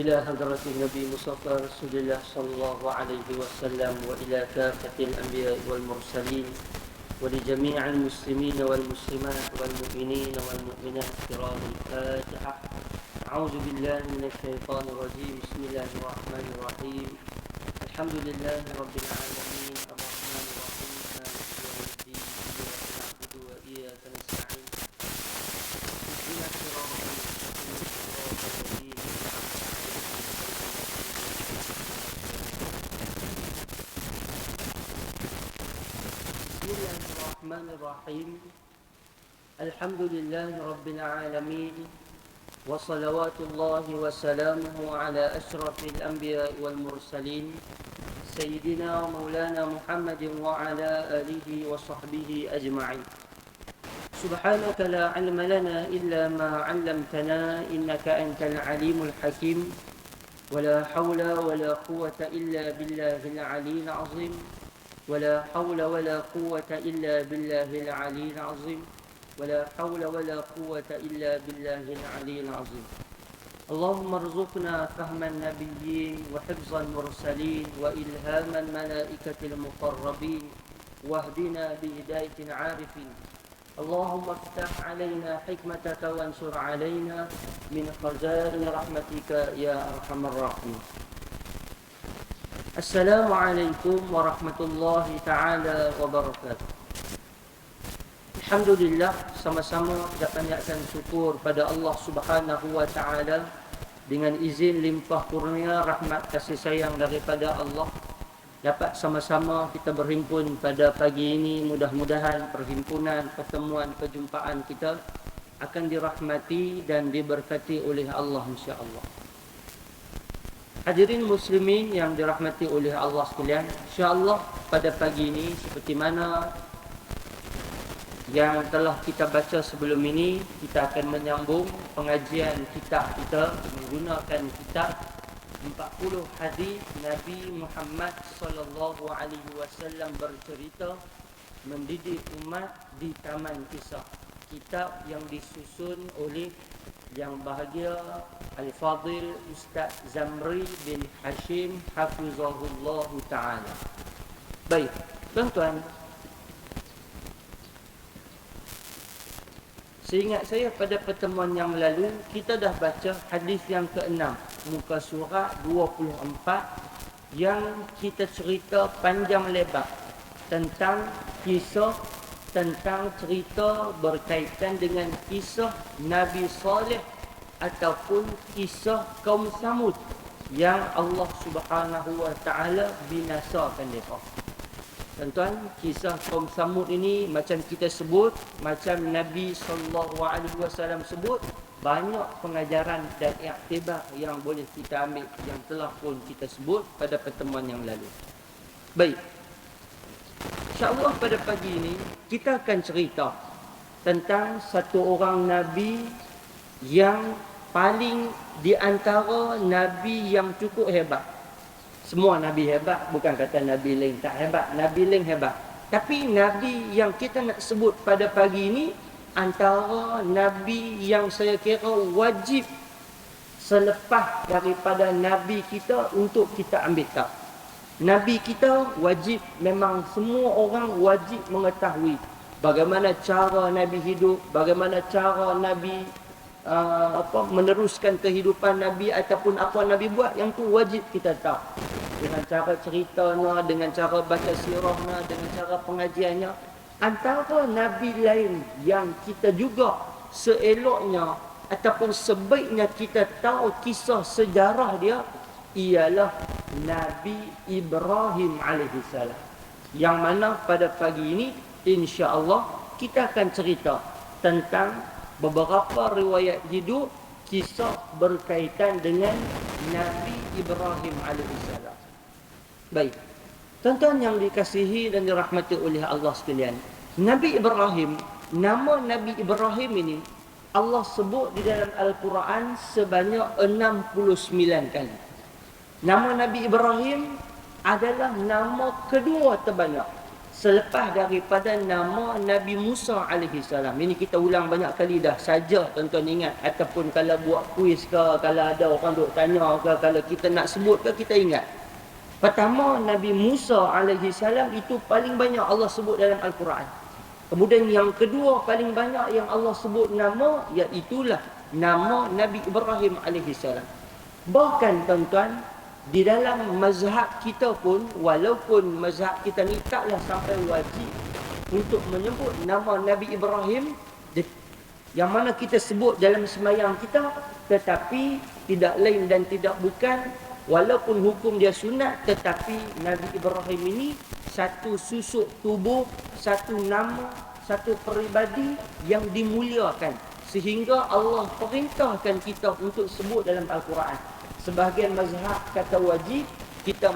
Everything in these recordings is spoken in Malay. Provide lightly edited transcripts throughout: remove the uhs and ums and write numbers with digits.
إلى حضرة النبي مصطفى رسول الله صلى الله عليه وسلم وإلى كافة الأنبياء والمرسلين ولجميع المسلمين والمسلمات والمؤمنين والمؤمنات الكرام. الفاتحة. أعوذ بالله من الشيطان الرجيم. بسم الله الرحمن الرحيم. الحمد لله رب العالمين الرحمن الرحيم مالك يوم الدين. إياك نعبد وإياك نستعين. اهدنا الصراط المستقيم صراط الذين أنعمت بسم الله الرحمن الرحيم. الحمد لله رب العالمين وصلوات الله وسلامه على أشرف الأنبياء والمرسلين سيدنا ومولانا محمد وعلى آله وصحبه أجمعين. سبحانك لا علم لنا إلا ما علمتنا إنك أنت العليم الحكيم ولا حول ولا قوة إلا بالله العلي العظيم ولا حول ولا قوة إلا بالله العلي العظيم ولا حول ولا قوة إلا بالله العلي العظيم. اللهم ارزقنا فهم النبيين وحفظ المرسلين وإلهام الملائكة المقربين واهدنا بهداية العارفين. اللهم افتح علينا حكمتك وانشر علينا من خزائن رحمتك يا أرحم الراحمين. Assalamualaikum warahmatullahi ta'ala wabarakatuh. Alhamdulillah, sama-sama kita panjatkan syukur pada Allah Subhanahu wa ta'ala dengan izin limpah kurnia rahmat kasih sayang daripada Allah. Dapat sama-sama kita berhimpun pada pagi ini. Mudah-mudahan perhimpunan, pertemuan, perjumpaan kita akan dirahmati dan diberkati oleh Allah insya-Allah. Hadirin muslimin yang dirahmati oleh Allah sekalian, insya-Allah pada pagi ini seperti mana yang telah kita baca sebelum ini, kita akan menyambung pengajian kitab kita menggunakan kitab 40 hadis Nabi Muhammad sallallahu alaihi wasallam bercerita mendidik umat di Taman Kisah. Kitab yang disusun oleh yang bahagia Al-Fadil Ustaz Zamri bin Hashim Hafizahullah Ta'ala. Baik, tuan-tuan, seingat saya pada pertemuan yang lalu kita dah baca hadis yang ke-6 muka surat 24 yang kita cerita panjang lebar tentang kisah, tentang cerita berkaitan dengan kisah Nabi Saleh ataupun kisah kaum Samud yang Allah Subhanahu wa ta'ala binasakan mereka. Tuan-tuan, kisah kaum Samud ini macam kita sebut, macam Nabi sallallahu alaihi wasallam sebut, banyak pengajaran dan iktibar yang boleh kita ambil yang telah pun kita sebut pada pertemuan yang lalu. Baik, InsyaAllah pada pagi ini kita akan cerita tentang satu orang Nabi yang paling di antara Nabi yang cukup hebat. Semua Nabi hebat, bukan kata Nabi lain tak hebat, Nabi lain hebat. Tapi Nabi yang kita nak sebut pada pagi ini antara Nabi yang saya kira wajib selepas daripada Nabi kita untuk kita ambil tahu. Nabi kita wajib, memang semua orang wajib mengetahui bagaimana cara Nabi hidup, bagaimana cara Nabi meneruskan kehidupan Nabi ataupun apa Nabi buat, yang tu wajib kita tahu. Dengan cara ceritanya, dengan cara baca sirahnya, dengan cara pengajiannya. Antara Nabi lain yang kita juga seeloknya ataupun sebaiknya kita tahu kisah sejarah dia ialah Nabi Ibrahim alaihissalam, yang mana pada pagi ini insya-Allah kita akan cerita tentang beberapa riwayat hidup kisah berkaitan dengan Nabi Ibrahim alaihissalam. Baik, tuan-tuan yang dikasihi dan dirahmati oleh Allah sekalian, Nabi Ibrahim, nama Nabi Ibrahim ini Allah sebut di dalam Al-Quran sebanyak 69 kali. Nama Nabi Ibrahim adalah nama kedua terbanyak selepas daripada nama Nabi Musa alaihi salam. Ini kita ulang banyak kali dah, saja tuan-tuan ingat, ataupun kalau buat kuis ke, kalau ada orang duk tanya ke, kalau kita nak sebut ke, kita ingat. Pertama, Nabi Musa alaihi salam itu paling banyak Allah sebut dalam Al-Quran. Kemudian yang kedua paling banyak yang Allah sebut nama, iaitulah nama Nabi Ibrahim alaihi salam. Bahkan tuan-tuan, di dalam mazhab kita pun, walaupun mazhab kita ni taklah sampai wajib untuk menyebut nama Nabi Ibrahim, yang mana kita sebut dalam sembahyang kita, tetapi tidak lain dan tidak bukan, walaupun hukum dia sunat, tetapi Nabi Ibrahim ini satu susuk tubuh, satu nama, satu peribadi yang dimuliakan, sehingga Allah perintahkan kita untuk sebut dalam Al-Quran. Sebahagian mazhab kata wajib,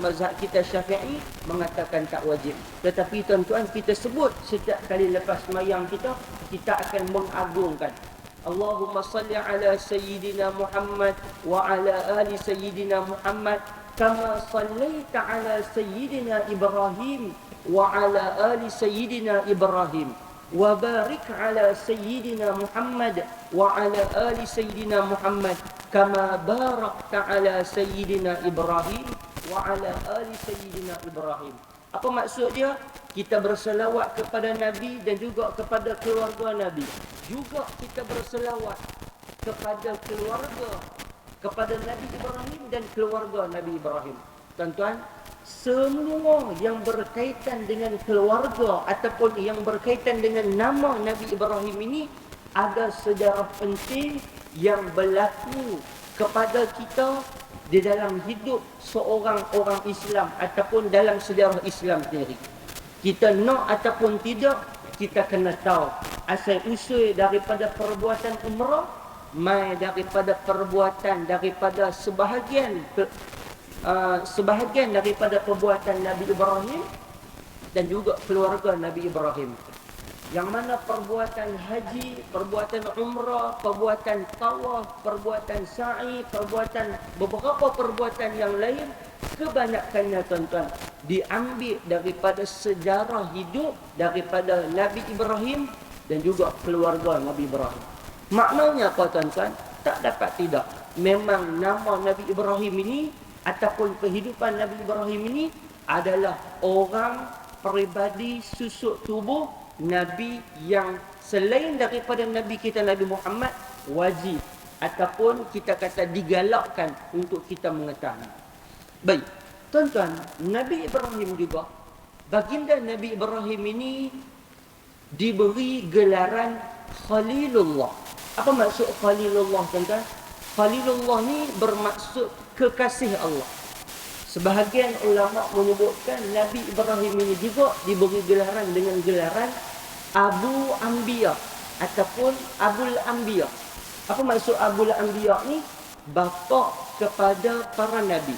mazhab kita Syafi'i mengatakan tak wajib. Tetapi tuan-tuan, kita sebut setiap kali lepas sembahyang kita akan mengagungkan. Allahumma salli ala Sayyidina Muhammad wa ala ali Sayyidina Muhammad kama sallaita ala Sayyidina Ibrahim wa ala ali Sayyidina Ibrahim wa barik ala Sayyidina Muhammad wa ala ali Sayyidina Muhammad kama barakta ala Sayyidina Ibrahim wa ala ali Sayyidina Ibrahim. Apa maksud dia? Kita berselawat kepada Nabi dan juga kepada keluarga Nabi. Juga kita berselawat kepada keluarga, kepada Nabi Ibrahim dan keluarga Nabi Ibrahim. Tuan-tuan, semua yang berkaitan dengan keluarga ataupun yang berkaitan dengan nama Nabi Ibrahim ini ada sejarah penting yang berlaku kepada kita di dalam hidup seorang orang Islam ataupun dalam sejarah Islam sendiri. Kita nak ataupun tidak, kita kena tahu asal usul daripada perbuatan umrah, mai daripada perbuatan daripada sebahagian daripada perbuatan Nabi Ibrahim dan juga keluarga Nabi Ibrahim. Yang mana perbuatan haji, perbuatan umrah, perbuatan tawaf, perbuatan sa'i, beberapa perbuatan yang lain, kebanyakannya tuan-tuan diambil daripada sejarah hidup daripada Nabi Ibrahim dan juga keluarga Nabi Ibrahim. Maknanya apa tuan-tuan? Tak dapat tidak. Memang nama Nabi Ibrahim ini ataupun kehidupan Nabi Ibrahim ini adalah orang peribadi susuk tubuh Nabi yang selain daripada Nabi kita Nabi Muhammad wajib ataupun kita kata digalakkan untuk kita mengetahui. Baik, tuan-tuan, Nabi Ibrahim juga, baginda Nabi Ibrahim ini diberi gelaran Khalilullah. Apa maksud Khalilullah tuan-tuan? Khalilullah ni bermaksud kekasih Allah. Sebahagian ulama menyebutkan Nabi Ibrahim ini juga diberi gelaran dengan gelaran Abu Anbiya ataupun Abul Anbiya. Apa maksud Abul Anbiya ni? Bapa kepada para nabi.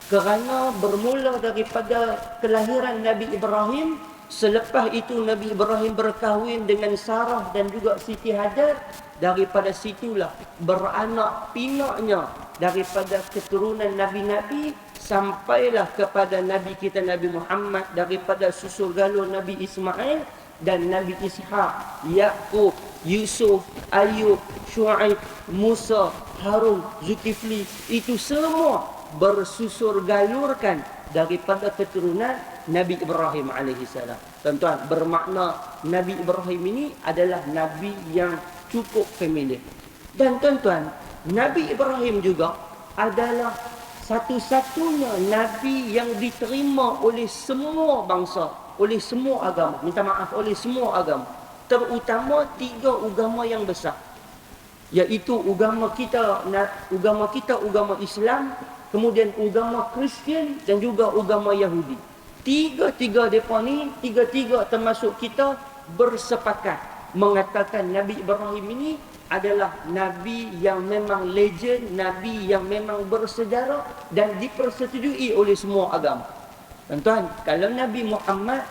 Kerana bermula daripada kelahiran Nabi Ibrahim, selepas itu Nabi Ibrahim berkahwin dengan Sarah dan juga Siti Hajar. Daripada situlah beranak pinaknya daripada keturunan nabi-nabi sampailah kepada Nabi kita Nabi Muhammad daripada susul galur Nabi Ismail dan Nabi Ishaq, Yaqub, Yusuf, Ayub, Shu'aib, Musa, Harun, Zulkifli. Itu semua bersusur galurkan daripada keturunan Nabi Ibrahim AS. Tuan-tuan, bermakna Nabi Ibrahim ini adalah Nabi yang cukup familiar. Dan tuan-tuan, Nabi Ibrahim juga adalah satu-satunya Nabi yang diterima oleh semua bangsa, oleh semua agama. Minta maaf, oleh semua agama. Terutama 3 agama yang besar. Iaitu agama kita, agama Islam, kemudian agama Kristian dan juga agama Yahudi. Tiga-tiga mereka ni, tiga-tiga termasuk kita bersepakat mengatakan Nabi Ibrahim ini adalah Nabi yang memang legend, Nabi yang memang bersejarah dan dipersetujui oleh semua agama. Tuan-tuan, kalau Nabi Muhammad,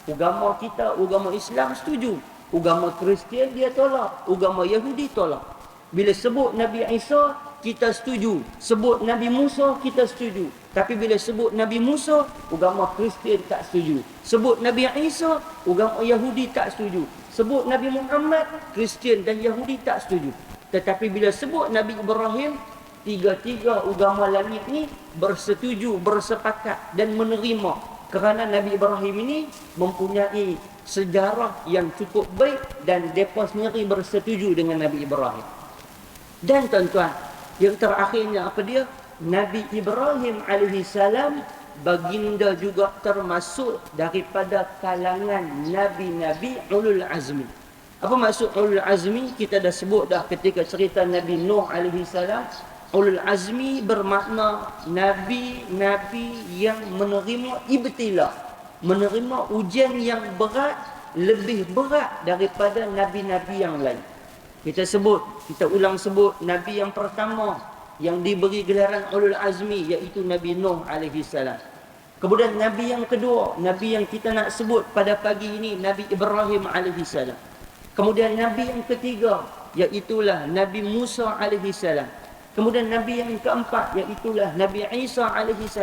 agama kita, agama Islam setuju. Agama Kristian dia tolak, agama Yahudi tolak. Bila sebut Nabi Isa, kita setuju. Sebut Nabi Musa, kita setuju. Tapi bila sebut Nabi Musa, agama Kristian tak setuju. Sebut Nabi Isa, agama Yahudi tak setuju. Sebut Nabi Muhammad, Kristian dan Yahudi tak setuju. Tetapi bila sebut Nabi Ibrahim, tiga-tiga agama langit ni bersetuju, bersepakat dan menerima. Kerana Nabi Ibrahim ini mempunyai sejarah yang cukup baik dan mereka sendiri bersetuju dengan Nabi Ibrahim. Dan tuan-tuan, yang terakhirnya apa dia? Nabi Ibrahim AS baginda juga termasuk daripada kalangan Nabi-Nabi Ulul Azmi. Apa maksud Ulul Azmi? Kita dah sebut dah ketika cerita Nabi Nuh AS. Ulul Azmi bermakna Nabi-Nabi yang menerima ibtila, menerima ujian yang berat, lebih berat daripada Nabi-Nabi yang lain. Kita ulang sebut Nabi yang pertama yang diberi gelaran Ulul Azmi, iaitu Nabi Nuh AS. Kemudian Nabi yang kedua, Nabi yang kita nak sebut pada pagi ini, Nabi Ibrahim AS. Kemudian Nabi yang ketiga, iaitulah Nabi Musa AS. Kemudian Nabi yang keempat, iaitulah Nabi Isa AS.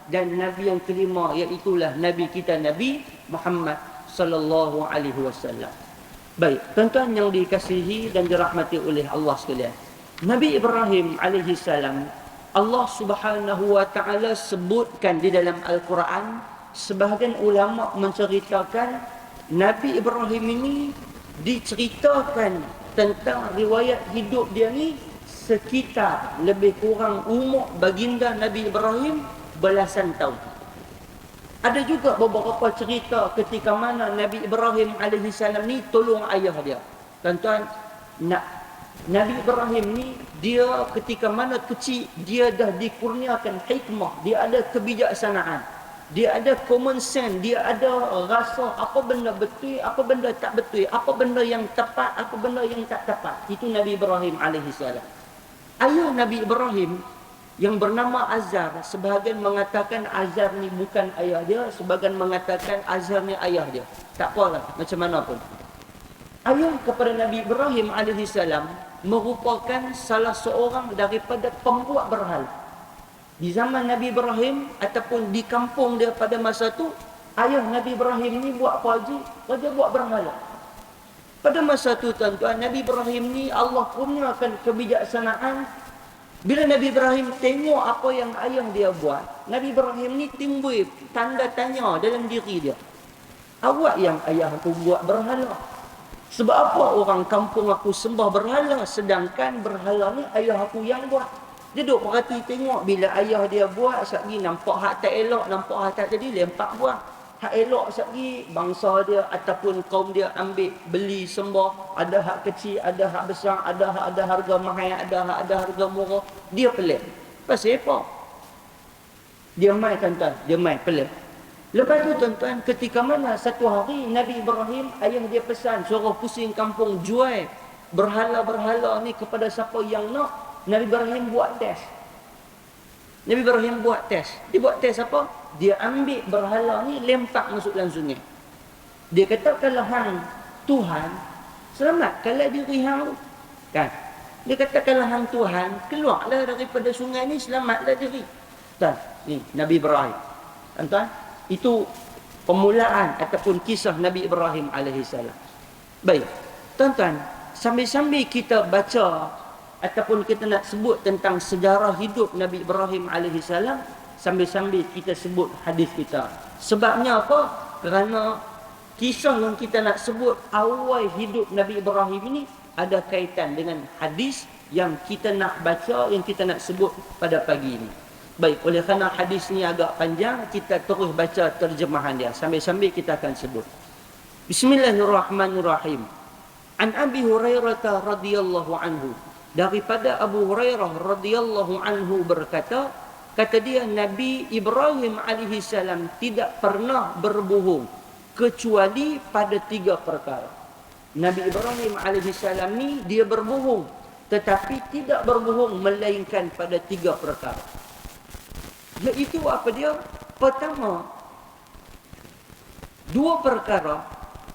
Dan Nabi yang kelima, iaitulah Nabi kita Nabi Muhammad sallallahu alaihi wasallam. Baik, tuan-tuan yang dikasihi dan dirahmati oleh Allah sekalian. Nabi Ibrahim AS, Allah Subhanahu wa taala sebutkan di dalam Al-Quran. Sebahagian ulama menceritakan Nabi Ibrahim ini diceritakan tentang riwayat hidup dia ni sekitar lebih kurang umur baginda Nabi Ibrahim belasan tahun. Ada juga beberapa cerita ketika mana Nabi Ibrahim AS ni tolong ayah dia. Tuan-tuan, Nabi Ibrahim ni, dia ketika mana kecil, dia dah dikurniakan hikmah, dia ada kebijaksanaan, dia ada common sense, dia ada rasa apa benda betul, apa benda tak betul, apa benda yang tepat, apa benda yang tak tepat. Itu Nabi Ibrahim AS. Ayah Nabi Ibrahim yang bernama Azar, sebahagian mengatakan Azar ni bukan ayah dia, sebahagian mengatakan Azar ni ayah dia. Tak apalah, macam mana pun. Ayah kepada Nabi Ibrahim AS merupakan salah seorang daripada pembuat berhala. Di zaman Nabi Ibrahim ataupun di kampung dia pada masa tu, ayah Nabi Ibrahim ni buat apa haji? Dia buat berhala. Pada masa tu tuan-tuan, Nabi Ibrahim ni Allah kurniakan kebijaksanaan. Bila Nabi Ibrahim tengok apa yang ayah dia buat, Nabi Ibrahim ni timbul tanda tanya dalam diri dia. Awak yang ayah aku buat berhala. Sebab apa orang kampung aku sembah berhala, sedangkan berhala ni ayah aku yang buat? Dia duduk perhati tengok, bila ayah dia buat, sekali nampak hak tak elok, nampak hak tak jadi, lempak buat. Hak elok sekali, bangsa dia ataupun kaum dia ambil, beli, sembah. Ada hak kecil, ada hak besar, ada hak ada harga mahal, ada harga murah. Dia pelik. Pasal apa? Dia main tuan-tuan, dia main pelik. Lepas tu tuan-tuan, ketika mana satu hari Nabi Ibrahim, ayah dia pesan, suruh pusing kampung, jual berhala-berhala ni kepada siapa yang nak. Nabi Ibrahim buat test. Nabi Ibrahim buat test. Dia buat test apa? Dia ambil berhala ni, lempak masuk dalam sungai. Dia kata kalau hang Tuhan, selamatkanlah diri hang. Kan? Dia kata kalau hang Tuhan, keluarlah daripada sungai ni, selamatlah diri. Tuan, ni Nabi Ibrahim. Tuan, itu permulaan ataupun kisah Nabi Ibrahim AS. Baik, tuan-tuan, sambil-sambil kita baca ataupun kita nak sebut tentang sejarah hidup Nabi Ibrahim AS, sambil-sambil kita sebut hadis kita. Sebabnya apa? Kerana kisah yang kita nak sebut awal hidup Nabi Ibrahim ini ada kaitan dengan hadis yang kita nak baca, yang kita nak sebut pada pagi ini. Baik, oleh kerana hadis ni agak panjang, kita terus baca terjemahan dia. Sambil-sambil kita akan sebut. Bismillahirrahmanirrahim. An Abi Hurairah radhiyallahu anhu. Daripada Abu Hurairah radhiyallahu anhu berkata, kata dia, Nabi Ibrahim AS tidak pernah berbohong kecuali pada 3 perkara. Nabi Ibrahim AS ni dia berbohong, tetapi tidak berbohong melainkan pada 3 perkara. Iaitu apa dia? Pertama, 2 perkara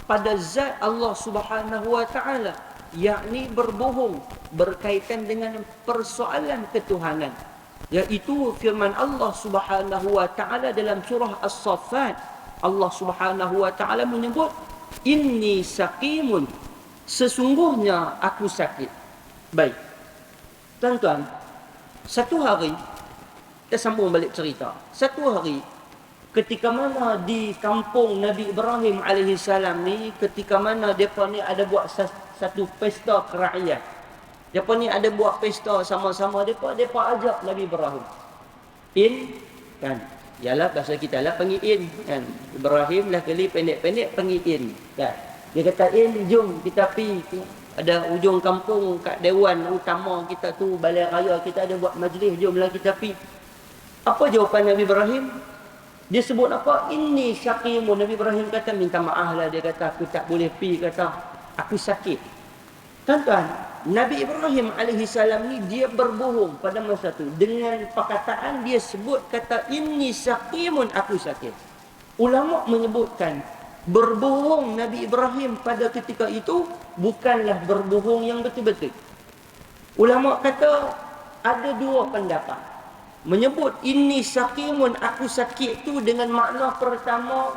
pada zat Allah Subhanahu wa taala, yakni berbohong berkaitan dengan persoalan ketuhanan. Iaitu firman Allah Subhanahu wa taala dalam surah As-Saffat. Allah Subhanahu wa taala menyebut, inni saqimun, sesungguhnya aku sakit. Baik. Tuan-tuan, satu hari kita sambung balik cerita. Satu hari ketika mana di kampung Nabi Ibrahim AS ni, ketika mana mereka ni ada buat satu pesta kerakyat. Mereka ni ada buat pesta sama-sama. Mereka ajak Nabi Ibrahim. Kan? Yalah bahasa kita lah panggil kan. Ibrahim lah kali pendek-pendek panggil kan. Dia kata jom kita pergi. Ada ujung kampung kat dewan utama kita tu, balai raya kita ada buat majlis, jomlah kita pergi. Apa jawapan Nabi Ibrahim? Dia sebut apa? Inni syaqimun. Nabi Ibrahim kata minta maaf lah. Dia kata aku tak boleh pergi, kata aku sakit. Tuan-tuan, Nabi Ibrahim AS ni dia berbohong pada masa tu. Dengan perkataan dia sebut kata inni syaqimun, aku sakit. Ulama menyebutkan berbohong Nabi Ibrahim pada ketika itu bukanlah berbohong yang betul-betul. Ulama kata ada dua pendapat. Menyebut inni syaqimun, aku sakit tu dengan makna pertama,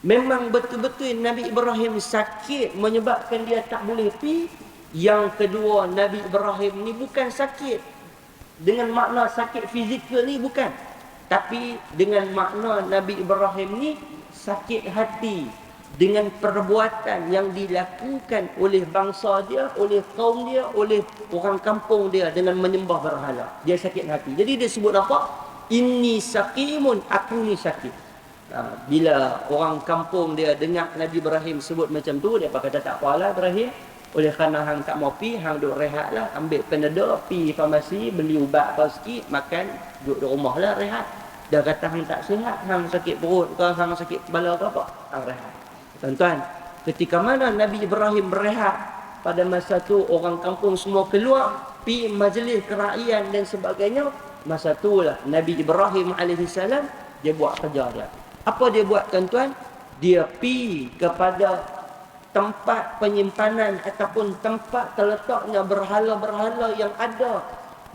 memang betul-betul Nabi Ibrahim sakit menyebabkan dia tak boleh pergi. Yang kedua, Nabi Ibrahim ni bukan sakit dengan makna sakit fizikal ni, bukan. Tapi dengan makna Nabi Ibrahim ni sakit hati dengan perbuatan yang dilakukan oleh bangsa dia, oleh kaum dia, oleh orang kampung dia dengan menyembah berhala. Dia sakit hati. Jadi dia sebut apa? Inni saqimun, aku ni sakit. Bila orang kampung dia dengar Nabi Ibrahim sebut macam tu, dia kata tak apalah Ibrahim, oleh kerana hang tak mau pi, hang duduk rehat lah, ambil Panadol, pi farmasi, beli ubat apa sikit, makan, duduk di rumah lah rehat. Dia kata hang tak sihat, hang sakit perut ke, hang sakit kepala ke apa, hang rehat. Tuan-tuan, ketika mana Nabi Ibrahim berehat, pada masa tu orang kampung semua keluar, pi majlis kerakyat dan sebagainya. Masa itulah Nabi Ibrahim AS dia buat kerja dia. Apa dia buat tuan-tuan? Dia pi kepada tempat penyimpanan ataupun tempat terletaknya berhala-berhala yang ada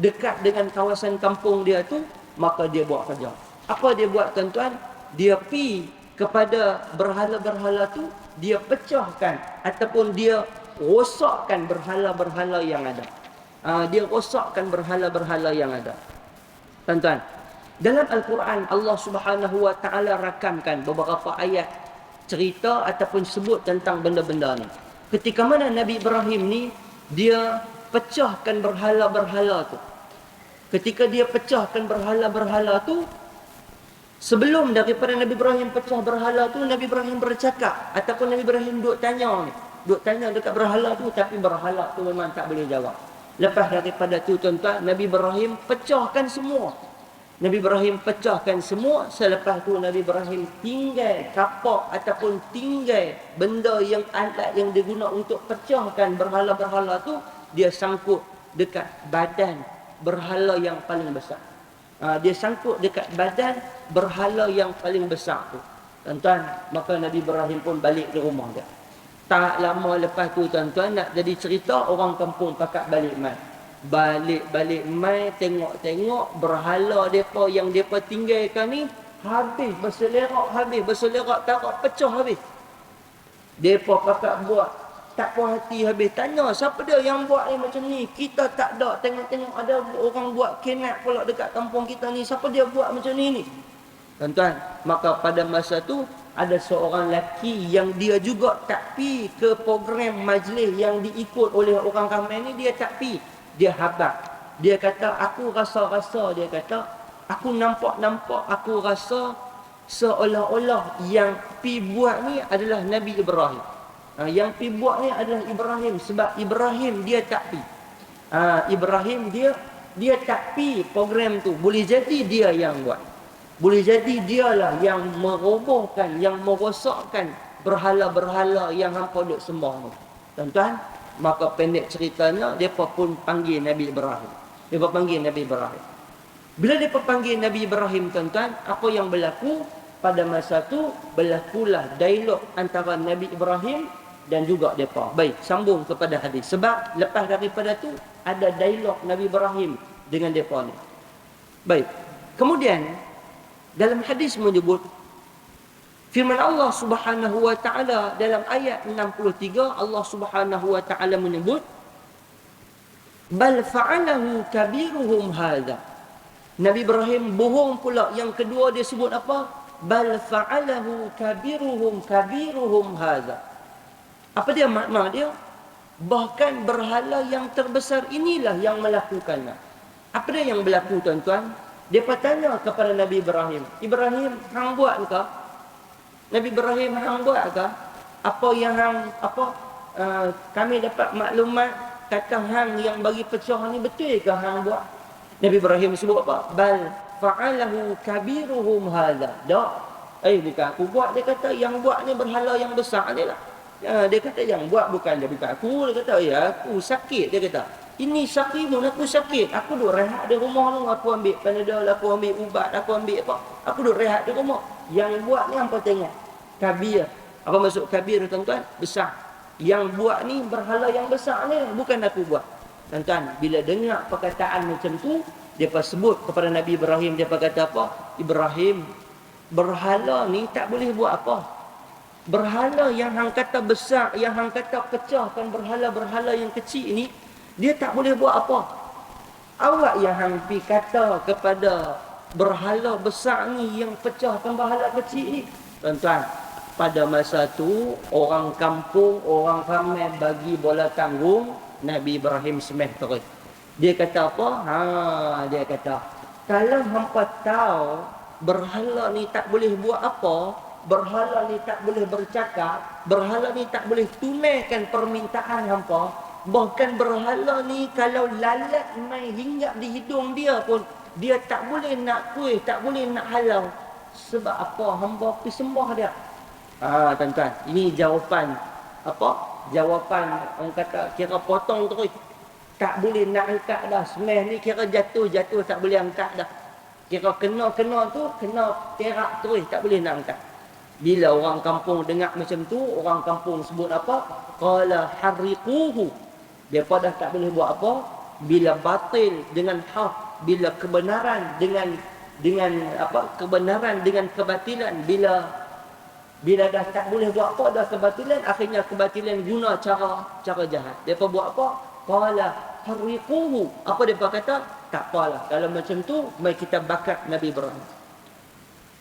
dekat dengan kawasan kampung dia tu, maka dia buat kerja. Apa dia buat tuan-tuan? Dia pi kepada berhala-berhala tu, dia pecahkan ataupun dia rosakkan berhala-berhala yang ada. Dia rosakkan berhala-berhala yang ada. Tuan-tuan, dalam Al-Quran Allah Subhanahu wa taala rakamkan beberapa ayat cerita ataupun sebut tentang benda-benda ni. Ketika mana Nabi Ibrahim ni dia pecahkan berhala-berhala tu. Ketika dia pecahkan berhala-berhala tu, sebelum daripada Nabi Ibrahim pecah berhala tu, Nabi Ibrahim bercakap ataupun Nabi Ibrahim duk tanya dekat berhala tu, tapi berhala tu memang tak boleh jawab. Lepas daripada tu tuan-tuan, Nabi Ibrahim pecahkan semua. Nabi Ibrahim pecahkan semua. Selepas tu Nabi Ibrahim tinggal kapak ataupun tinggal benda yang alat yang diguna untuk pecahkan berhala-berhala tu, dia sangkut dekat badan berhala yang paling besar. Dia sangkut dekat badan berhala yang paling besar tu. Tuan-tuan, maka Nabi Ibrahim pun balik ke rumah dia. Tak lama lepas tu tuan-tuan, nak jadi cerita, orang kampung pakat balik mai. Balik mai, tengok-tengok berhala depa yang depa tinggalkan ni habis berselerak tarak pecah habis. Depa pakat buat tak puas hati habis, tanya siapa dia yang buat ni macam ni, kita tak ada. Tengok-tengok ada orang buat kenap pula dekat kampung kita ni, siapa dia buat macam ni. Tuan-tuan, maka pada masa tu ada seorang lelaki yang dia juga tak pi ke program majlis yang diikut oleh orang ramai ni, dia tak pi. Dia habaq. Dia kata aku rasa-rasa, dia kata aku nampak-nampak, aku rasa seolah-olah yang pi buat ni adalah Nabi Ibrahim. Yang pi buat ni adalah Ibrahim, sebab Ibrahim dia tak pi. Ibrahim dia tak pi program tu. Boleh jadi dia yang buat. Boleh jadi dialah yang merobohkan, yang merosakkan berhala-berhala yang hampa duk sembah ni. Tuan-tuan, maka pendek ceritanya, mereka pun panggil Nabi Ibrahim. Mereka panggil Nabi Ibrahim. Bila mereka panggil Nabi Ibrahim, tuan-tuan, apa yang berlaku? Pada masa tu, berlakulah dialog antara Nabi Ibrahim dan juga mereka. Baik, sambung kepada hadis. Sebab lepas daripada tu, ada dialog Nabi Ibrahim dengan mereka ni. Baik. Kemudian dalam hadis menyebut firman Allah Subhanahu wa taala dalam ayat 63, Allah Subhanahu wa taala menyebut bal fa'alahu kabiruhum hadza. Nabi Ibrahim bohong pula. Yang kedua dia sebut apa? Bal fa'alahu kabiruhum hadza. Apa dia makna dia? Bahkan berhala yang terbesar inilah yang melakukannya. Apa dia yang berlaku, tuan-tuan? Dia tanya kepada Nabi Ibrahim, Ibrahim, hang buat ke? Nabi Ibrahim, hang buat ke? Apa yang kami dapat maklumat kata hang yang bagi pecah ni betul ke hang buat? Nabi Ibrahim sebut apa? Bal fa'alahu kabiruhum hadza. Tak. Bukan aku buat. Dia kata yang buat ni berhala yang besar ni lah. Dia kata yang buat bukan aku. Dia kata aku sakit. Dia kata ini sakimun, aku sakit. Aku duduk rehat di rumah tu. Aku ambil Panadol, aku ambil ubat, aku ambil apa. Aku duduk rehat di rumah. Yang buat ni apa tengok? Kabir. Apa maksud kabir, tuan-tuan? Besar. Yang buat ni berhala yang besar ni, bukan aku buat. Tuan-tuan, bila dengar perkataan macam tu, dia sebut kepada Nabi Ibrahim, dia kata apa? Ibrahim, berhala ni tak boleh buat apa. Berhala yang hang kata besar, yang hang kata pecahkan berhala-berhala yang kecil ni, dia tak boleh buat apa. Awak yang hang pi kata kepada berhala besar ni yang pecahkan berhala kecil ni. Tuan-tuan, pada masa tu orang kampung, orang ramai bagi bola tanggung, Nabi Ibrahim semeh terus. Dia kata apa? Dia kata, kalau hampa tahu berhala ni tak boleh buat apa, berhala ni tak boleh bercakap, berhala ni tak boleh tunaikan permintaan hampa, bahkan berhala ni kalau lalat mai hinggap di hidung dia pun, dia tak boleh nak kuih, tak boleh nak halau. Sebab apa? Hamba pergi sembah dia. Tuan-tuan, ini jawapan apa? Jawapan orang kata kira potong terus. Tak boleh nak angkat dah. Semeh ni kira jatuh tak boleh angkat dah. Kira kena tu, kena terak terus, tak boleh nak angkat. Bila orang kampung dengar macam tu, orang kampung sebut apa? Qala harriquhu. Dia dah tak boleh buat apa? Bila batil dengan hak, bila kebenaran dengan apa? Kebenaran dengan kebatilan, bila dah tak boleh buat apa, dah kebatilan, akhirnya kebatilan guna cara jahat. Depa buat apa? Qala harriquhu. Apa depa kata? Tak apalah. Kalau macam tu, mari kita bakar Nabi Ibrahim.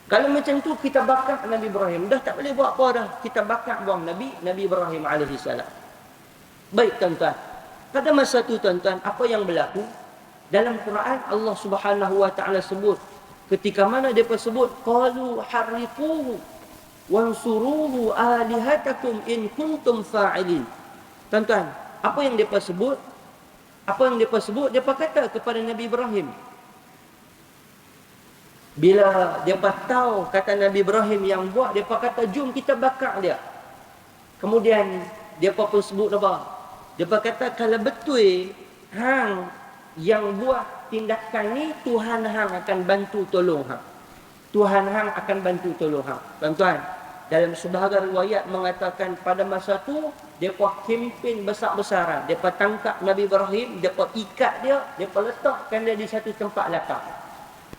Kalau macam tu kita bakar Nabi Ibrahim, dah tak boleh buat apa dah. Kita bakar buang Nabi Ibrahim alaihi salam. Baik, tuan-tuan. Pada masa tu, tuan-tuan, apa yang berlaku? Dalam Quran Allah Subhanahu wa taala sebut ketika mana depa sebut qalu harriquhu wansuruhu alihatakum in kuntum fa'ilin. Tuan-tuan, apa yang depa sebut? Depa kata kepada Nabi Ibrahim. Bila depa tahu kata Nabi Ibrahim yang buat, depa kata jom kita bakar dia. Kemudian depa pun sebut apa? Depa kata kalau betul hang yang buat tindakan ni, Tuhan hang akan bantu tolong hang. Tuhan hang akan bantu tolong hang. Tuan-tuan, dalam sebahagian riwayat mengatakan pada masa tu depa kempen besar-besaran. Depa tangkap Nabi Ibrahim, depa ikat dia, depa letakkan dia di satu tempat lapang.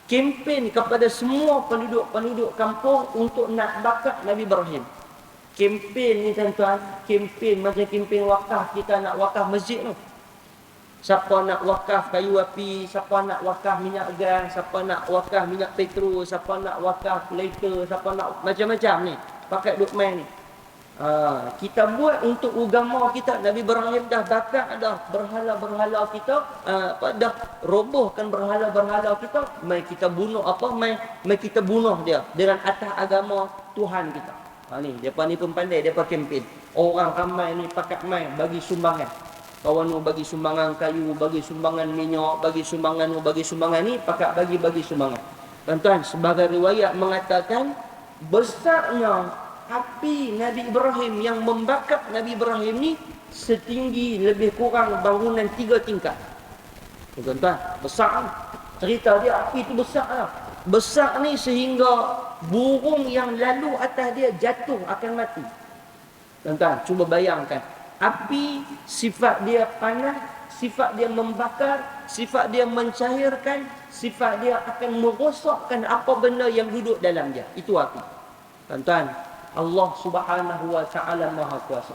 Kempen kepada semua penduduk kampung untuk nak bakar Nabi Ibrahim. Kempen ni, tuan-tuan, kempen macam kempen wakaf, kita nak wakaf masjid tu. Siapa nak wakaf kayu api, siapa nak wakaf minyak gas, siapa nak wakaf minyak petrol, siapa nak wakaf lighter, siapa nak macam-macam ni. Pakai duk main ni. Kita buat untuk agama kita. Nabi Ibrahim dah bakar dah berhala-berhala kita, dah robohkan berhala-berhala kita. Mai kita bunuh mai kita bunuh dia dengan atas agama Tuhan kita. Ni depa ni pun pandai, depa kempen. Orang ramai ni pakat mai bagi sumbangan. Kawan nu bagi sumbangan kayu, bagi sumbangan minyak, bagi sumbangan ni, pakat bagi sumbangan. Tuan-tuan, sebagai riwayat mengatakan besarnya api Nabi Ibrahim yang membakar Nabi Ibrahim ni setinggi lebih kurang bangunan 3 tingkat. Tuan-tuan, besar. Cerita dia api tu besar lah. Besar ni sehingga burung yang lalu atas dia jatuh akan mati. Tuan-tuan, cuba bayangkan. Api sifat dia panas, sifat dia membakar, sifat dia mencairkan, sifat dia akan merosakkan apa benda yang duduk dalam dia. Itu api. Tuan-tuan, Allah Subhanahu wa taala Maha Kuasa.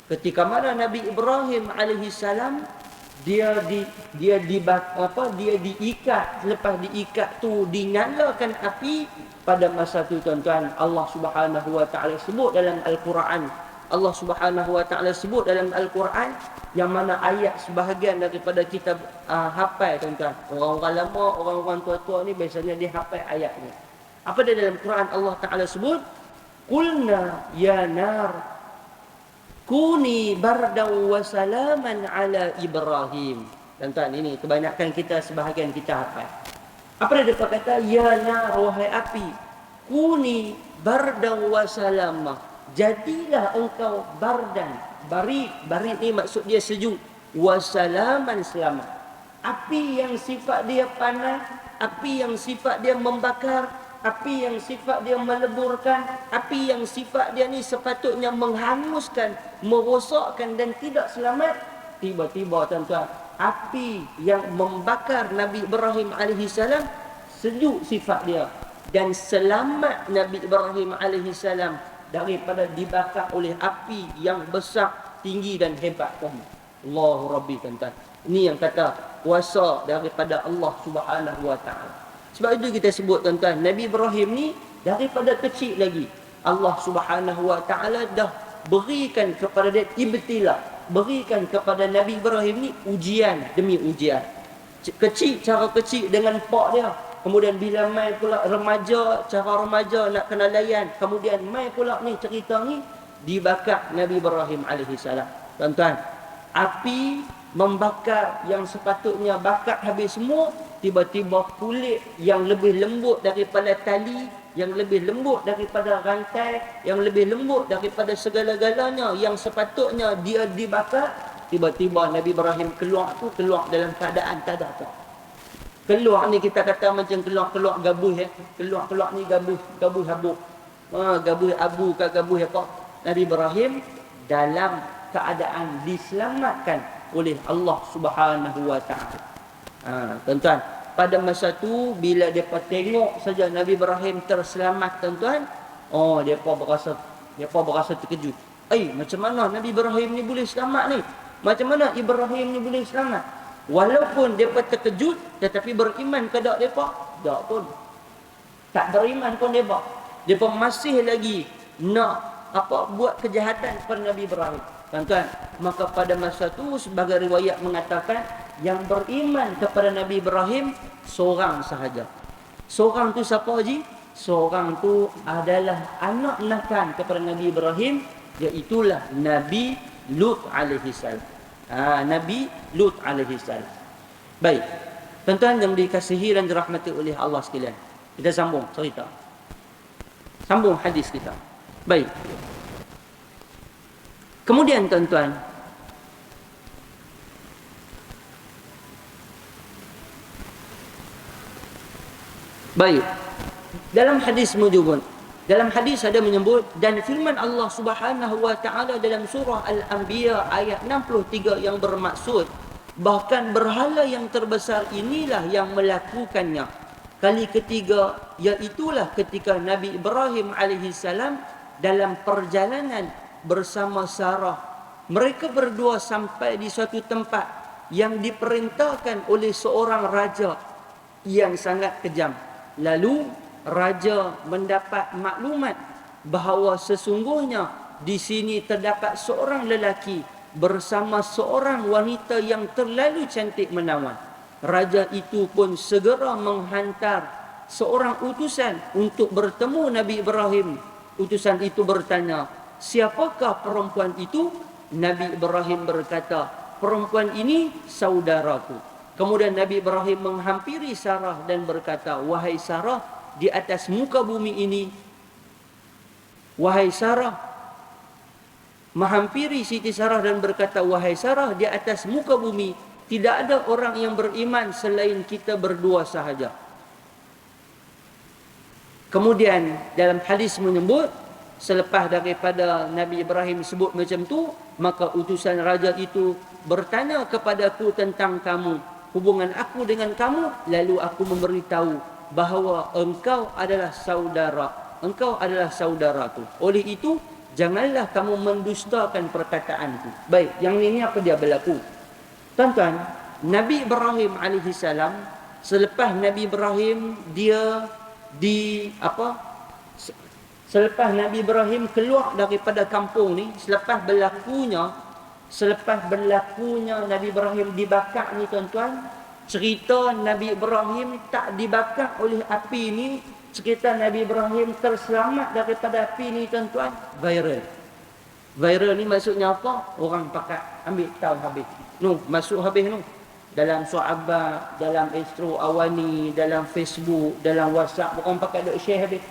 Ketika mana Nabi Ibrahim alaihi salam dia diikat, lepas diikat tu dinyalakan api. Pada masa tu tuan-tuan, Allah Subhanahu wa taala sebut dalam Al-Quran, Allah Subhanahu wa taala sebut dalam Al-Quran, yang mana ayat sebahagian daripada kita hafal tuan-tuan. Orang-orang lama, orang-orang tua-tua ni biasanya dia hafal ayat ni. Apa dia dalam Quran? Allah taala sebut, qulna ya nar kuni bardan wa salaman ala Ibrahim. Tuan-tuan, ini kebanyakan kita, sebahagian kita hafal. Apa dia kata? Ya nar, wahai api, kuni bardan wa salama, jadilah engkau bardan. Barid ni maksud dia sejuk. Wasalaman, selamat. Api yang sifat dia panas, api yang sifat dia membakar, api yang sifat dia meleburkan, api yang sifat dia ni sepatutnya menghanguskan, merosakkan dan tidak selamat. Tiba-tiba tuan-tuan, api yang membakar Nabi Ibrahim alaihi salam, sejuk sifat dia, dan selamat Nabi Ibrahim alaihi salam daripada dibakar oleh api yang besar, tinggi dan hebat tadi. Allahu Rabbi, tuan-tuan. Ini yang kata kuasa daripada Allah Subhanahu wa taala. Sebab itu kita sebut tuan-tuan, Nabi Ibrahim ni daripada kecil lagi Allah Subhanahu wa taala dah berikan kepada dia ibtila, berikan kepada Nabi Ibrahim ni ujian demi ujian. Kecil, cara kecil dengan pak dia. Kemudian bila mai pula remaja, cara remaja nak kena layan. Kemudian mai pula ni cerita ni dibakar Nabi Ibrahim alaihi salam. Tuan-tuan, api membakar yang sepatutnya bakar habis semua, tiba-tiba kulit yang lebih lembut daripada tali, yang lebih lembut daripada rantai, yang lebih lembut daripada segala-galanya yang sepatutnya dia dibakar, tiba-tiba Nabi Ibrahim keluar dalam keadaan tak ada apa. Keluar ni kita kata macam keluar gabuh ya. Keluar ni gabuh habuk. Gabuh abu ke gabuh apa? Nabi Ibrahim dalam keadaan diselamatkan oleh Allah Subhanahu wa taala. Tuan-tuan, pada masa tu bila depa tengok saja Nabi Ibrahim terselamat tuan-tuan, depa berasa terkejut. Macam mana Nabi Ibrahim ni boleh selamat ni? Macam mana Ibrahim ni boleh selamat? Walaupun mereka terkejut, tetapi beriman ke tak mereka? Tak pun. Tak beriman pun mereka. Mereka masih lagi nak buat kejahatan kepada Nabi Ibrahim. Tuan-tuan, maka pada masa tu sebagai riwayat mengatakan yang beriman kepada Nabi Ibrahim seorang sahaja. Seorang tu siapa haji? Seorang tu adalah anak nakan kepada Nabi Ibrahim, iaitulah Nabi Lut alaihi salam. Nabi Lut alaihi salam. Baik, tuan-tuan yang dikasihi dan dirahmati oleh Allah sekalian, kita sambung cerita, sambung hadis kita. Baik, kemudian tuan-tuan, baik, dalam hadis mujubun, dalam hadis ada menyebut, dan firman Allah Subhanahu wa taala dalam surah Al-Anbiya ayat 63 yang bermaksud, bahkan berhala yang terbesar inilah yang melakukannya. Kali ketiga, iaitulah ketika Nabi Ibrahim alaihi salam dalam perjalanan bersama Sarah. Mereka berdua sampai di suatu tempat yang diperintahkan oleh seorang raja yang sangat kejam. Lalu raja mendapat maklumat bahawa sesungguhnya di sini terdapat seorang lelaki bersama seorang wanita yang terlalu cantik menawan. Raja itu pun segera menghantar seorang utusan untuk bertemu Nabi Ibrahim. Utusan itu bertanya, siapakah perempuan itu? Nabi Ibrahim berkata, perempuan ini saudaraku. Kemudian Nabi Ibrahim menghampiri Sarah dan berkata, wahai Sarah, di atas muka bumi ini, wahai Sarah, menghampiri Siti Sarah dan berkata, wahai Sarah, di atas muka bumi tidak ada orang yang beriman selain kita berdua sahaja. Kemudian dalam hadis menyebut, selepas daripada Nabi Ibrahim sebut macam tu, maka utusan raja itu bertanya kepadaku tentang kamu, hubungan aku dengan kamu, lalu aku memberitahu bahawa engkau adalah saudara. Engkau adalah saudaraku. Oleh itu, janganlah kamu mendustakan perkataanku. Baik, yang ini apa dia berlaku? Tuan-tuan, Nabi Ibrahim alaihissalam, selepas Nabi Ibrahim dia selepas Nabi Ibrahim keluar daripada kampung ni, selepas berlakunya Nabi Ibrahim dibakar ni tuan-tuan, cerita Nabi Ibrahim tak dibakar oleh api ni, cerita Nabi Ibrahim terselamat daripada api ni tuan-tuan, viral. Viral ni maksudnya apa? Orang pakat ambil tahu habis. Masuk habis dalam Sahabat, dalam Astro Awani, dalam Facebook, dalam WhatsApp, orang pakat duk share habis.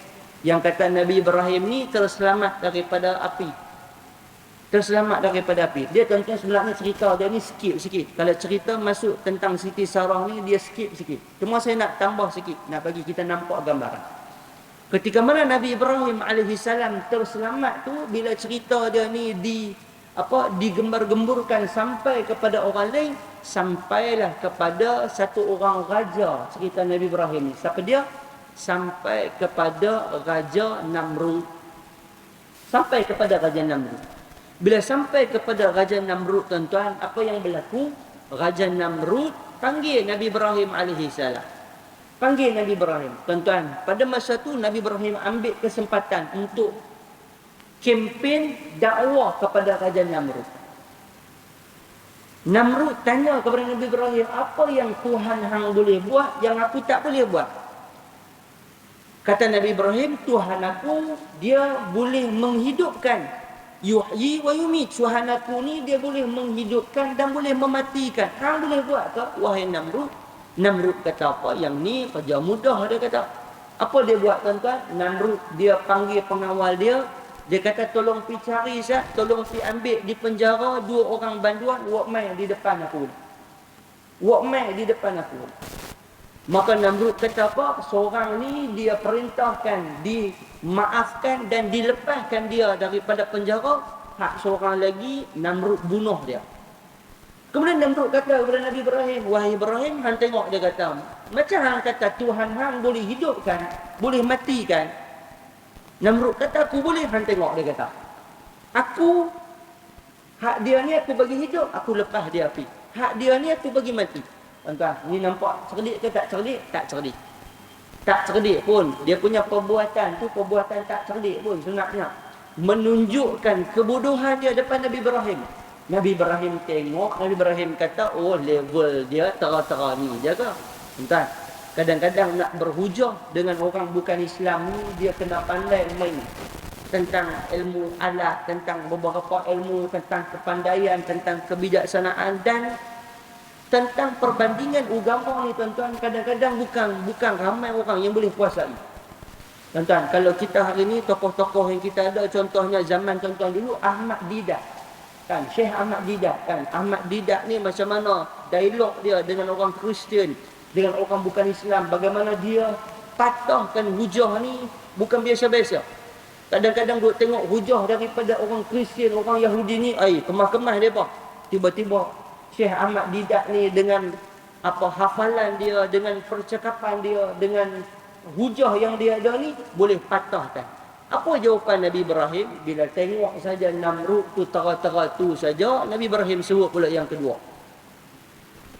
Yang kata Nabi Ibrahim ni terselamat daripada api. Terselamat daripada api. Dia tuan-tuan sebenarnya cerita dia ni skip sikit. Kalau cerita masuk tentang Siti Sarah ni, dia skip sikit. Cuma saya nak tambah sikit, nak bagi kita nampak gambaran. Ketika mana Nabi Ibrahim alaihissalam terselamat tu, bila cerita dia ni digembar-gemburkan sampai kepada orang lain, sampailah kepada satu orang raja cerita Nabi Ibrahim ni. Siapa dia? Sampai kepada Raja Namrud. Sampai kepada Raja Namrud. Bila sampai kepada Raja Namrud tuan-tuan, apa yang berlaku? Raja Namrud panggil Nabi Ibrahim alaihissalam. Panggil Nabi Ibrahim. Tuan-tuan, pada masa tu Nabi Ibrahim ambil kesempatan untuk kempen dakwah kepada Raja Namrud. Namrud tanya kepada Nabi Ibrahim, apa yang Tuhan hang boleh buat yang aku tak boleh buat? Kata Nabi Ibrahim, Tuhan aku, dia boleh menghidupkan. Yuhyi wa yumit. Tuhan aku ni, dia boleh menghidupkan dan boleh mematikan. Hang boleh buat ke? Wahai Namrud. Namrud kata apa? Yang ni kerja mudah, dia kata. Apa dia buat tuan-tuan? Namrud, dia panggil pengawal dia. Dia kata, tolong pergi cari Zat, tolong pergi ambil di penjara 2 orang banduan, wak mai di depan aku. Wak mai di depan aku. Maka Namrud kata apa? Seorang ni dia perintahkan dimaafkan dan dilepaskan dia daripada penjara. Hak seorang lagi Namrud bunuh dia. Kemudian Namrud kata kepada Nabi Ibrahim, wahai Ibrahim, hang tengok, dia kata, macam hang kata Tuhan hang boleh hidupkan, boleh matikan. Namrud kata, aku boleh, hang tengok, dia kata. Aku, hak dia ni aku bagi hidup, aku lepas dia api. Hak dia ni aku bagi mati. Tuan-tuan, ni nampak cerdik ke tak cerdik? Tak cerdik. Tak cerdik pun. Dia punya perbuatan tu perbuatan tak cerdik pun sebenarnya. Menunjukkan kebodohan dia depan Nabi Ibrahim. Nabi Ibrahim tengok, Nabi Ibrahim kata, oh level dia tera-tera ni je ke? Tuan-tuan, kadang-kadang nak berhujah dengan orang bukan Islam ni, dia kena pandai main tentang ilmu alat, tentang beberapa ilmu, tentang kepandaian, tentang kebijaksanaan dan tentang perbandingan agama ni tuan-tuan. Kadang-kadang bukan ramai orang yang boleh kuasai. Tuan-tuan, kalau kita hari ni tokoh-tokoh yang kita ada, contohnya zaman tuan-tuan dulu Ahmad Didat. Kan, Syekh Ahmad Didat kan. Ahmad Didat ni macam mana dialog dia dengan orang Kristian, dengan orang bukan Islam, bagaimana dia patahkan hujah ni bukan biasa-biasa. Kadang-kadang duk tengok hujah daripada orang Kristian, orang Yahudi ni, kemas-kemas depa. Tiba-tiba Syekh Ahmad Didat ni dengan hafalan dia, dengan percakapan dia, dengan hujah yang dia ada ni, boleh patahkan. Apa jawapan Nabi Ibrahim? Bila tengok saja Namrud tu tera-tera tu saja, Nabi Ibrahim sebut pula yang kedua.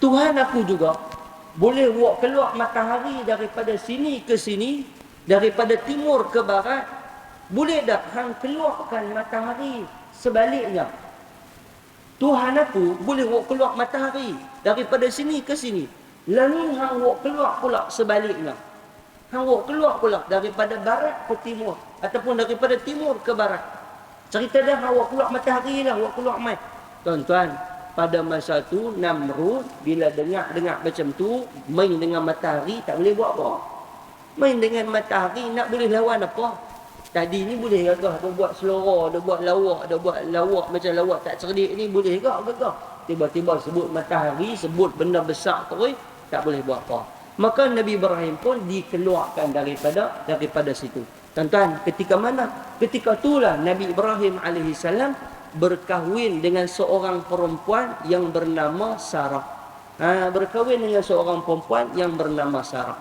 Tuhan aku juga boleh buat keluar matahari daripada sini ke sini, daripada timur ke barat. Boleh tak hang keluarkan matahari sebaliknya? Tuhan aku boleh buat keluar matahari daripada sini ke sini. Lalu hang buat keluar pula sebaliknya. Hang buat keluar pula daripada barat ke timur, ataupun daripada timur ke barat. Cerita dia hang buat keluar matahari lah, buat keluar mai. Tuan-tuan, pada masa tu Namrud bila dengar macam tu, main dengan matahari tak boleh buat apa. Main dengan matahari nak boleh lawan apa? Tadi ni boleh gagah dia buat selora, dia buat lawak macam lawak tak cerdik ni, boleh gagah. Tiba-tiba sebut matahari, sebut benda besar terus, tak boleh buat apa. Maka Nabi Ibrahim pun dikeluarkan daripada situ. Tuan-tuan, ketika mana? Ketika itulah Nabi Ibrahim alaihissalam berkahwin dengan seorang perempuan yang bernama Sarah. Berkahwin dengan seorang perempuan yang bernama Sarah.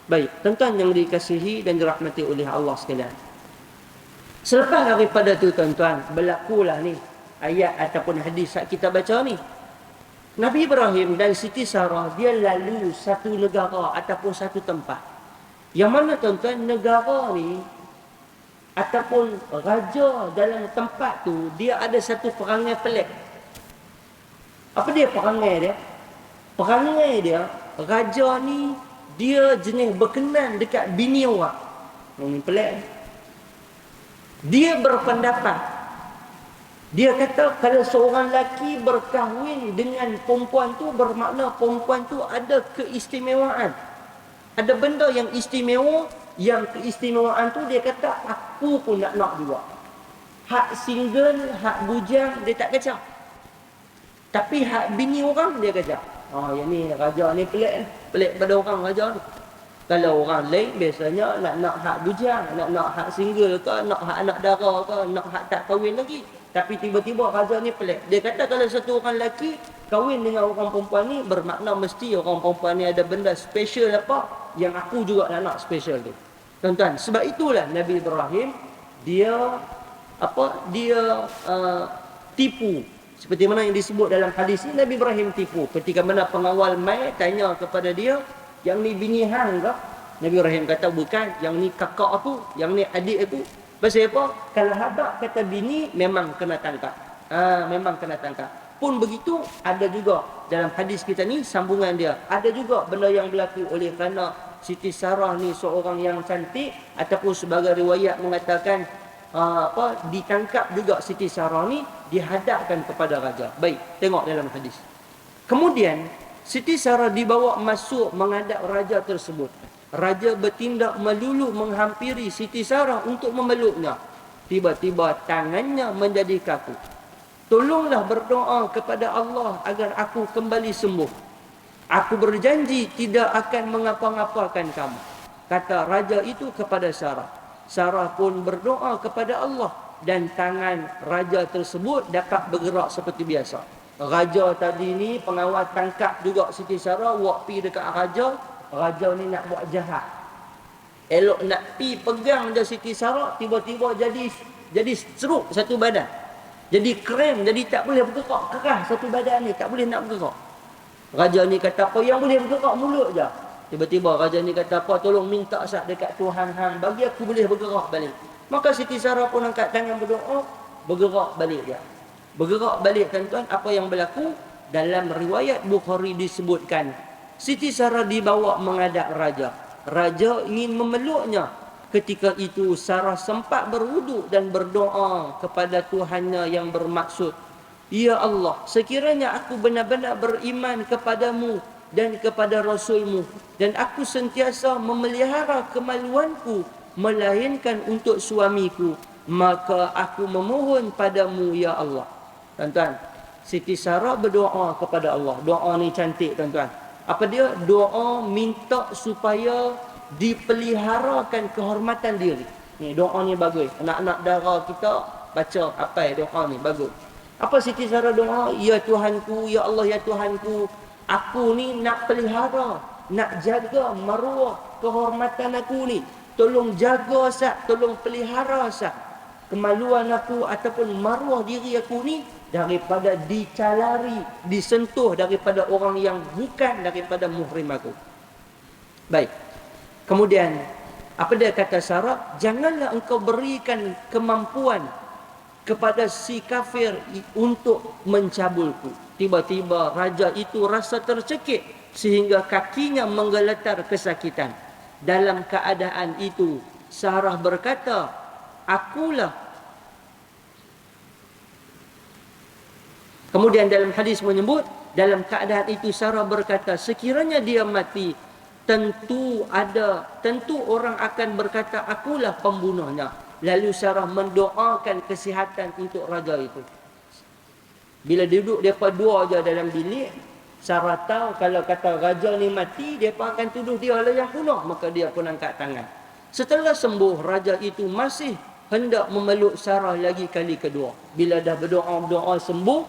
Baik, tuan-tuan yang dikasihi dan dirahmati oleh Allah sekalian. Selepas daripada tu tuan-tuan, berlakulah ni ayat ataupun hadis yang kita baca ni. Nabi Ibrahim dan Siti Sarah dia lalu satu negara ataupun satu tempat. Yang mana tuan-tuan, negara ni ataupun raja dalam tempat tu dia ada satu perangai pelik. Apa dia perangai dia? Perangai dia, raja ni dia jenis berkenan dekat bini orang. Ini pelik. Dia berpendapat, dia kata kalau seorang lelaki berkahwin dengan perempuan tu, bermakna perempuan tu ada keistimewaan. Ada benda yang istimewa, yang keistimewaan tu dia kata aku pun nak juga. Hak single, hak bujang dia tak kacau. Tapi hak bini orang dia kacau. Yang ni raja ni pelik. Pelik pada orang raja ni. Kalau orang lain biasanya nak hak bujang, nak hak single ke, nak hak anak dara ke, nak hak tak kahwin lagi. Tapi tiba-tiba raja ni pelik. Dia kata kalau satu orang lelaki kahwin dengan orang perempuan ni, bermakna mesti orang perempuan ni ada benda special apa yang aku juga nak special tu. Tuan-tuan, sebab itulah Nabi Ibrahim dia tipu. Seperti mana yang disebut dalam hadis ni, Nabi Ibrahim tipu. Ketika mana pengawal mai tanya kepada dia, yang ni bini hang ke? Nabi Ibrahim kata bukan, yang ni kakak aku, yang ni adik aku. Pasal apa? Kalau habaq kata bini, memang kena tangkap. Memang kena tangkap. Pun begitu, ada juga dalam hadis kita ni sambungan dia. Ada juga benda yang berlaku oleh kerana Siti Sarah ni seorang yang cantik, ataupun sebagai riwayat mengatakan ditangkap juga Siti Sarah ni, dihadapkan kepada raja. Baik, tengok dalam hadis. Kemudian Siti Sarah dibawa masuk menghadap raja tersebut. Raja bertindak melulu menghampiri Siti Sarah untuk memeluknya. Tiba-tiba tangannya menjadi kaku. Tolonglah berdoa kepada Allah agar aku kembali sembuh. Aku berjanji tidak akan mengapa-ngapakan kamu. Kata raja itu kepada Sarah. Sarah pun berdoa kepada Allah dan tangan raja tersebut dapat bergerak seperti biasa. Raja tadi ni pengawal tangkap juga Siti Sarah, buat pi dekat raja. Raja ni nak buat jahat. Elok nak pi pegang je Siti Sarah, tiba-tiba jadi seruk satu badan. Jadi krem, jadi tak boleh bergerak, keras satu badan ni, tak boleh nak bergerak. Raja ni kata apa, yang boleh bergerak mulut je. Tiba-tiba raja ni kata apa, tolong minta sat dekat Tuhan hang, bagi aku boleh bergerak balik. Maka Siti Sarah pun angkat tangan berdoa, bergerak balik dia. Bergerak balik tuan-tuan, apa yang berlaku? Dalam riwayat Bukhari disebutkan, Siti Sarah dibawa menghadap raja. Raja ingin memeluknya. Ketika itu Sarah sempat berwuduk dan berdoa kepada Tuhannya yang bermaksud, Ya Allah, sekiranya aku benar-benar beriman kepadamu dan kepada Rasulmu, dan aku sentiasa memelihara kemaluanku melainkan untuk suamiku, maka aku memohon padamu ya Allah. Tuan-tuan, Siti Sarah berdoa kepada Allah. Doa ni cantik tuan-tuan. Apa dia? Doa minta supaya dipeliharakan kehormatan diri. Ni doa ni bagus. Anak-anak dara kita baca apa doa ni bagus. Apa Siti Sarah doa? Ya Tuhanku, ya Allah, ya Tuhanku, aku ni nak pelihara, nak jaga maruah kehormatan aku ni. Tolong jaga sat, tolong pelihara sat kemaluan aku ataupun maruah diri aku ni daripada dicalari, disentuh daripada orang yang bukan daripada muhrim aku. Baik. Kemudian apa dia kata Sarah? Janganlah engkau berikan kemampuan kepada si kafir untuk mencabulku. Tiba-tiba raja itu rasa tercekik sehingga kakinya menggeletar kesakitan. Dalam keadaan itu Sarah berkata, akulah. Kemudian dalam hadis menyebut, dalam keadaan itu Sarah berkata, sekiranya dia mati, tentu orang akan berkata akulah pembunuhnya. Lalu Sarah mendoakan kesihatan untuk raja itu. Bila duduk mereka dua je dalam bilik, Sarah tahu kalau kata raja ni mati, mereka akan tuduh dia lah yang bunuh. Maka dia pun angkat tangan. Setelah sembuh, raja itu masih hendak memeluk Sarah lagi kali kedua. Bila dah berdoa sembuh,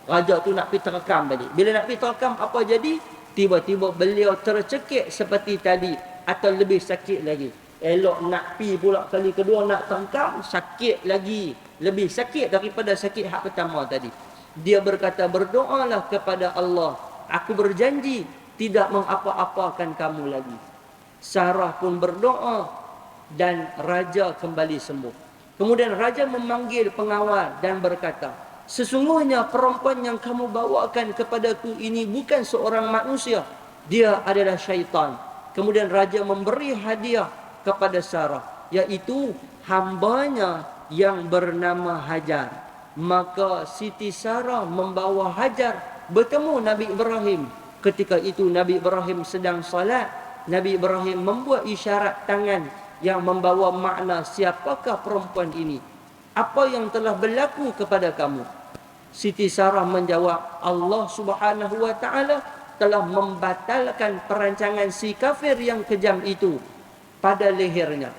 raja tu nak pergi terekam balik. Bila nak pergi terekam, apa jadi? Tiba-tiba beliau tercekik seperti tadi atau lebih sakit lagi. Elok nak pergi pula kali kedua nak terekam, sakit lagi. Lebih sakit daripada sakit hak pertama tadi. Dia berkata, berdoalah kepada Allah. Aku berjanji tidak mengapa-apakan kamu lagi. Sarah pun berdoa dan raja kembali sembuh. Kemudian raja memanggil pengawal dan berkata, sesungguhnya perempuan yang kamu bawakan kepadaku ini bukan seorang manusia. Dia adalah syaitan. Kemudian raja memberi hadiah kepada Sarah, iaitu hambanya yang bernama Hajar. Maka Siti Sarah membawa Hajar bertemu Nabi Ibrahim. Ketika itu Nabi Ibrahim sedang salat. Nabi Ibrahim membuat isyarat tangan yang membawa makna siapakah perempuan ini? Apa yang telah berlaku kepada kamu? Siti Sarah menjawab, Allah Subhanahu wa taala telah membatalkan perancangan si kafir yang kejam itu pada lehernya.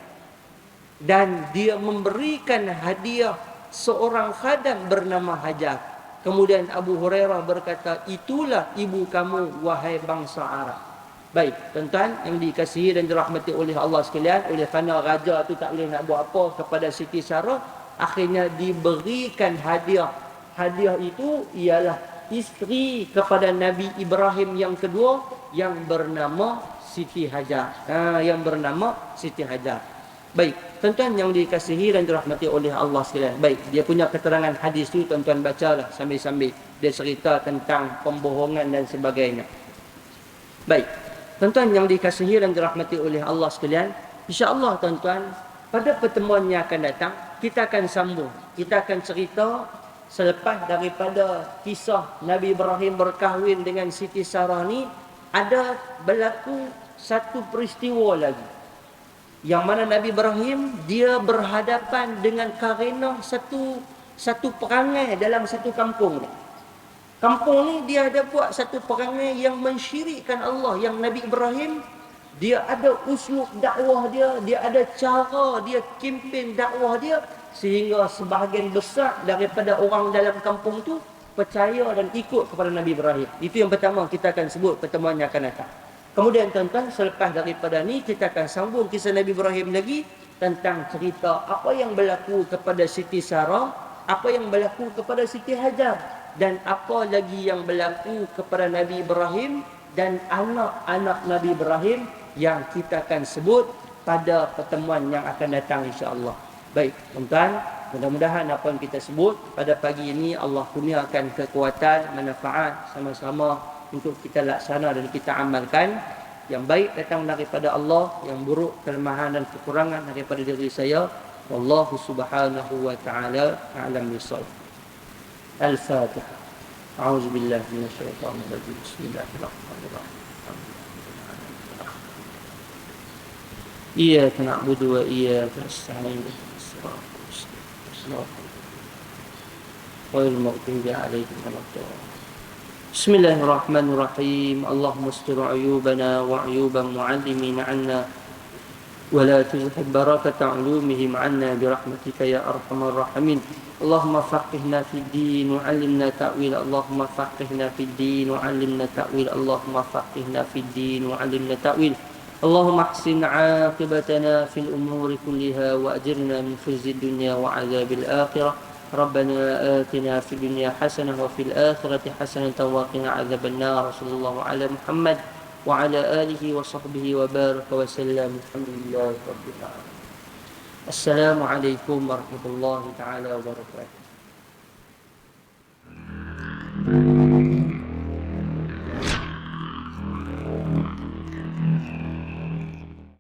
Dan dia memberikan hadiah seorang khadam bernama Hajar. Kemudian Abu Hurairah berkata, itulah ibu kamu wahai bangsa Arab. Baik, tuan-tuan yang dikasihi dan dirahmati oleh Allah sekalian, oleh kerana raja tu tak boleh nak buat apa kepada Siti Sarah, akhirnya diberikan hadiah. Hadiah itu ialah isteri kepada Nabi Ibrahim yang kedua yang bernama Siti Hajar. Yang bernama Siti Hajar. Baik, tuan-tuan yang dikasihi dan dirahmati oleh Allah sekalian. Baik, dia punya keterangan hadis tu tuan-tuan bacalah sambil-sambil dia cerita tentang pembohongan dan sebagainya. Baik. Tuan-tuan yang dikasihi dan dirahmati oleh Allah sekalian, insya-Allah tuan-tuan, pada pertemuan yang akan datang, kita akan sambung. Kita akan cerita selepas daripada kisah Nabi Ibrahim berkahwin dengan Siti Sarah ni, ada berlaku satu peristiwa lagi. Yang mana Nabi Ibrahim, dia berhadapan dengan karena satu perangai dalam satu kampung ni. Kampung ni dia ada buat satu perangai yang mensyirikkan Allah. Yang Nabi Ibrahim, dia ada uslub dakwah dia, dia ada cara dia kempen dakwah dia, sehingga sebahagian besar daripada orang dalam kampung tu percaya dan ikut kepada Nabi Ibrahim. Itu yang pertama kita akan sebut pertemuan yang akan datang. Kemudian tuan-tuan, selepas daripada ni kita akan sambung kisah Nabi Ibrahim lagi tentang cerita apa yang berlaku kepada Siti Sarah, apa yang berlaku kepada Siti Hajar, dan apa lagi yang berlaku kepada Nabi Ibrahim dan anak-anak Nabi Ibrahim yang kita akan sebut pada pertemuan yang akan datang insya-Allah. Baik, tuan-tuan, mudah-mudahan apa yang kita sebut pada pagi ini Allah kurniakan kekuatan, manfaat sama-sama untuk kita laksana dan kita amalkan. Yang baik datang daripada Allah, yang buruk, kelemahan dan kekurangan daripada diri saya. Wallahu subhanahu wa ta'ala a'lam bissawab. Al-Fatihah. A'udzu billahi minasyaitonir rajim. Bismillahirrahmanirrahim. Iyyaka na'budu wa iyyaka nasta'in. Ghairil maghdubi 'alaihim waladdallin. Bismillahirrahmanirrahim. Allahumma astur 'uyubana wa 'uyuban mu'allimina 'anna wa la tuzhib barakata 'ulumihim 'anna bi rahmatika ya arhamar rahimin. Allahumma faqihna fid din wa 'allimna ta'wil. Allahumma faqihna fid din wa 'allimna ta'wil. Allahumma faqihna fid din wa 'allimna ta'wil. Allahumma ahsin 'aqibatana fil umuri kulliha wa ajirna min khizyid dunya wa 'adzabil akhirah. Rabbana atina fid dunya hasanah wa fil akhirati hasanah wa qina 'adzaban nar. Sallallahu ala Muhammad wa ala alihi wa sahbihi wa baraka wa sallam. Alhamdulillahi rabbil alamin. Assalamualaikum warahmatullahi taala wabarakatuh.